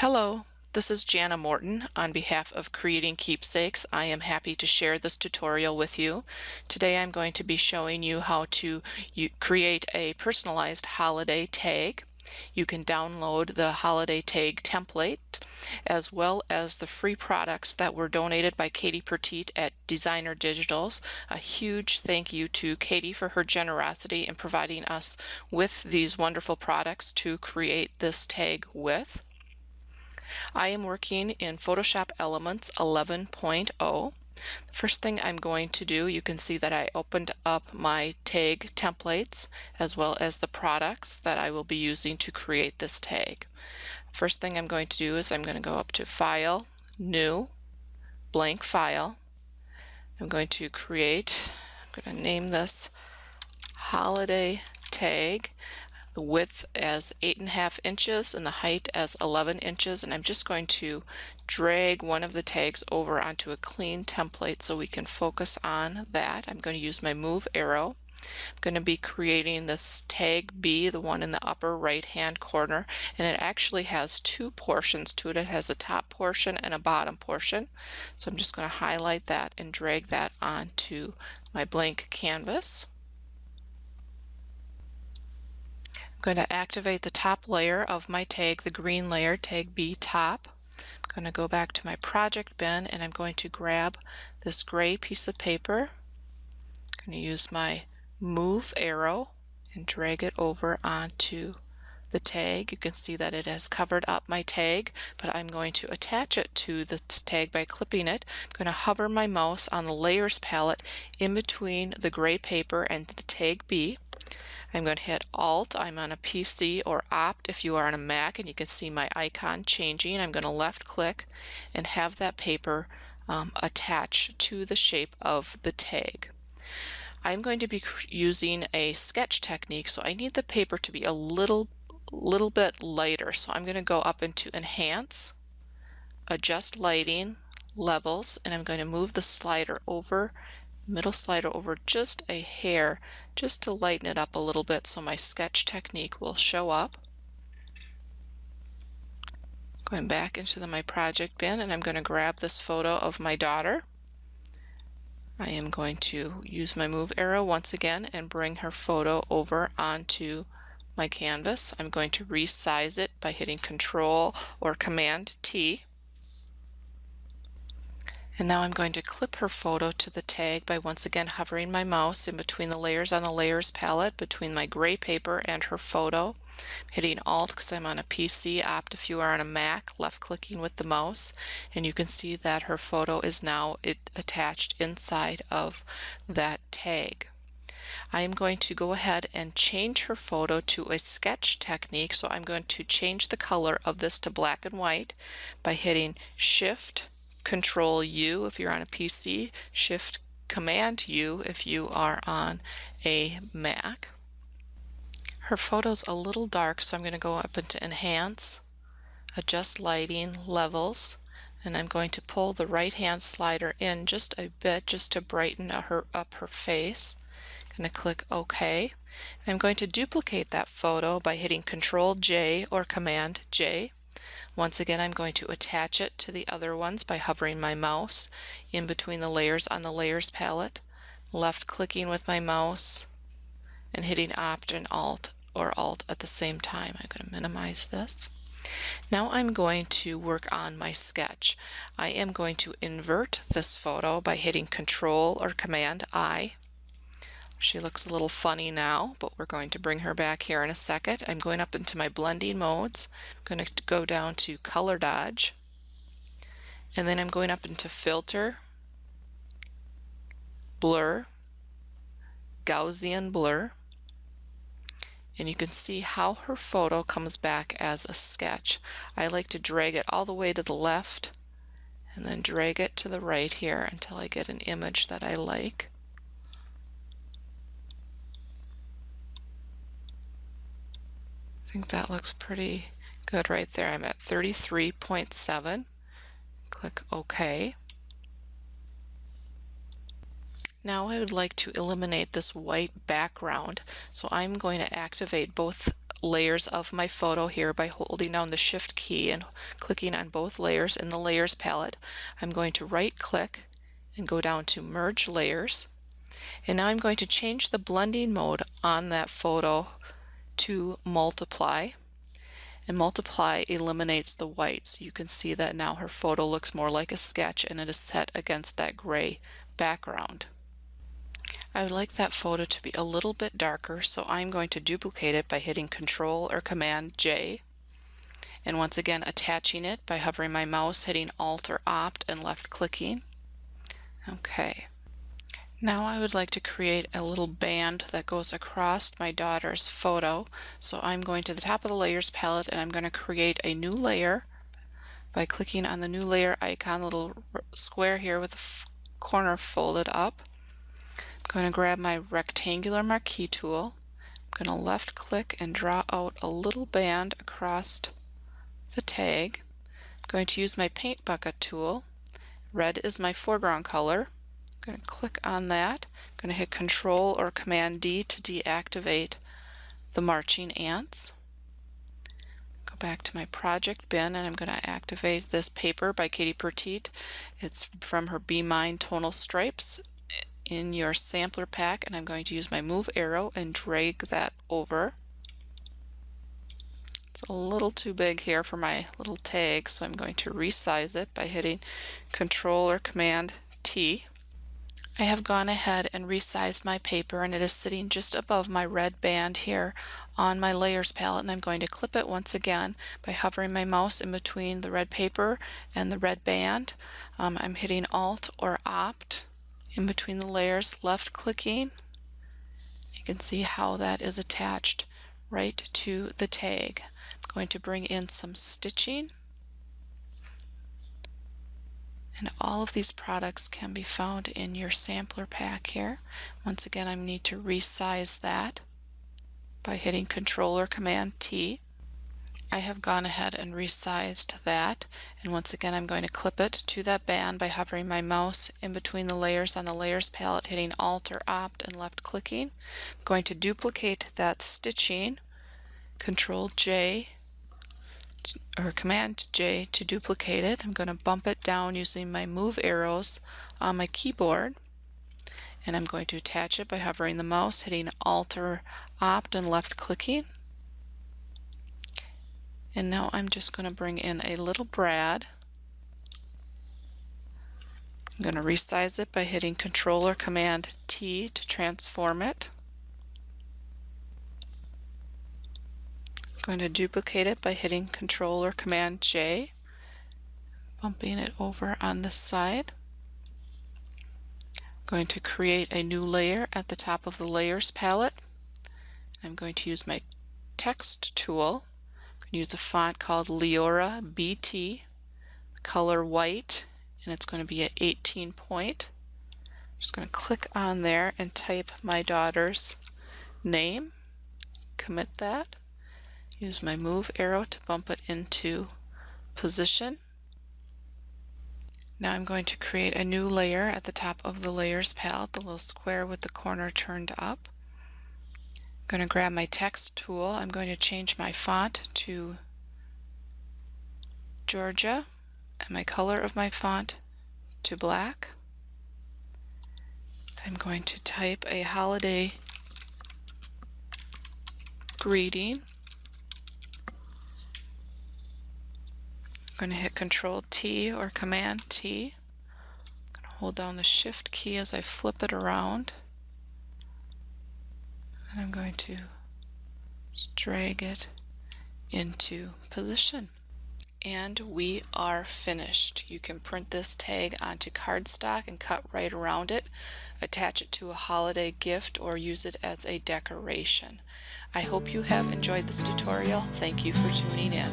Hello, this is Jana Morton. On behalf of Creating Keepsakes, I am happy to share this tutorial with you. Today I'm going to be showing you how to create a personalized holiday tag. You can download the holiday tag template as well as the free products that were donated by Katie Petite at Designer Digitals. A huge thank you to Katie for her generosity in providing us with these wonderful products to create this tag with. I am working in Photoshop Elements 11.0. The first thing I'm going to do, you can see that I opened up my tag templates as well as the products that I will be using to create this tag. First thing I'm going to do is I'm going to go up to File, New, Blank File. I'm going to name this Holiday Tag. The width as 8.5 inches and the height as 11 inches, and I'm just going to drag one of the tags over onto a clean template so we can focus on that. I'm going to use my move arrow. I'm going to be creating this tag B, the one in the upper right hand corner, and it actually has two portions to it. It has a top portion and a bottom portion. So I'm just going to highlight that and drag that onto my blank canvas. I'm going to activate the top layer of my tag, the green layer, tag B top. I'm going to go back to my project bin and I'm going to grab this gray piece of paper. I'm going to use my move arrow and drag it over onto the tag. You can see that it has covered up my tag, but I'm going to attach it to the tag by clipping it. I'm going to hover my mouse on the layers palette in between the gray paper and the tag B. I'm going to hit Alt. I'm on a PC, or Opt if you are on a Mac, and you can see my icon changing. I'm going to left click and have that paper attach to the shape of the tag. I'm going to be using a sketch technique, so I need the paper to be a little bit lighter. So I'm going to go up into Enhance, Adjust Lighting, Levels, and I'm going to move the slider over, middle slider over just a hair, just to lighten it up a little bit so my sketch technique will show up. Going back into my project bin, and I'm going to grab this photo of my daughter. I am going to use my move arrow once again and bring her photo over onto my canvas. I'm going to resize it by hitting Control or Command T. And now I'm going to clip her photo to the tag by once again hovering my mouse in between the layers on the layers palette, between my gray paper and her photo. Hitting Alt because I'm on a PC, Opt if you are on a Mac, left clicking with the mouse, and you can see that her photo is now attached inside of that tag. I am going to go ahead and change her photo to a sketch technique, so I'm going to change the color of this to black and white by hitting Shift Control U if you're on a PC, Shift Command U if you are on a Mac. Her photo's a little dark, so I'm going to go up into Enhance, Adjust Lighting, Levels, and I'm going to pull the right hand slider in just a bit just to brighten up her face. I'm going to click OK. And I'm going to duplicate that photo by hitting Control J or Command J. Once again, I'm going to attach it to the other ones by hovering my mouse in between the layers on the layers palette, left clicking with my mouse, and hitting Opt and Alt or Alt at the same time. I'm going to minimize this. Now I'm going to work on my sketch. I am going to invert this photo by hitting Control or Command I. She looks a little funny now, but we're going to bring her back here in a second. I'm going up into my blending modes. I'm going to go down to Color Dodge, and then I'm going up into Filter, Blur, Gaussian Blur, and you can see how her photo comes back as a sketch. I like to drag it all the way to the left and then drag it to the right here until I get an image that I like. I think that looks pretty good right there. I'm at 33.7. Click OK. Now I would like to eliminate this white background, so I'm going to activate both layers of my photo here by holding down the Shift key and clicking on both layers in the Layers palette. I'm going to right click and go down to Merge Layers. And now I'm going to change the blending mode on that photo to Multiply. And Multiply eliminates the white, so you can see that now her photo looks more like a sketch and it is set against that gray background. I would like that photo to be a little bit darker, so I'm going to duplicate it by hitting Control or Command J, and once again attaching it by hovering my mouse, hitting Alt or Opt and left clicking. Okay. Now I would like to create a little band that goes across my daughter's photo. So I'm going to the top of the Layers palette and I'm going to create a new layer by clicking on the new layer icon, the little square here with the corner folded up. I'm going to grab my rectangular marquee tool. I'm going to left click and draw out a little band across the tag. I'm going to use my paint bucket tool. Red is my foreground color. I'm going to click on that. I'm going to hit Control or Command D to deactivate the marching ants. Go back to my project bin and I'm going to activate this paper by Katie Petite. It's from her Be Mine tonal stripes in your sampler pack, and I'm going to use my move arrow and drag that over. It's a little too big here for my little tag, so I'm going to resize it by hitting Control or Command T. I have gone ahead and resized my paper and it is sitting just above my red band here on my Layers palette, and I'm going to clip it once again by hovering my mouse in between the red paper and the red band. I'm hitting Alt or Opt in between the layers, left clicking. You can see how that is attached right to the tag. I'm going to bring in some stitching. And all of these products can be found in your sampler pack here. Once again, I need to resize that by hitting Control or Command T. I have gone ahead and resized that, and once again I'm going to clip it to that band by hovering my mouse in between the layers on the Layers palette, hitting Alt or Opt and left clicking. I'm going to duplicate that stitching, Control J or Command J to duplicate it. I'm going to bump it down using my move arrows on my keyboard, and I'm going to attach it by hovering the mouse, hitting Alt or Opt and left clicking. And now I'm just going to bring in a little brad. I'm going to resize it by hitting Control or Command T to transform it. I'm going to duplicate it by hitting Control or Command J, bumping it over on this side. I'm going to create a new layer at the top of the Layers palette. I'm going to use my text tool. Use a font called Leora BT, color white, and it's going to be at 18 point. I'm just going to click on there and type my daughter's name, commit that, use my move arrow to bump it into position. Now I'm going to create a new layer at the top of the Layers palette, the little square with the corner turned up. I'm going to grab my text tool. I'm going to change my font to Georgia and my color of my font to black. I'm going to type a holiday greeting. I'm going to hit Control T or Command T. I'm going to hold down the Shift key as I flip it around. And I'm going to just drag it into position. And we are finished. You can print this tag onto cardstock and cut right around it, attach it to a holiday gift, or use it as a decoration. I hope you have enjoyed this tutorial. Thank you for tuning in.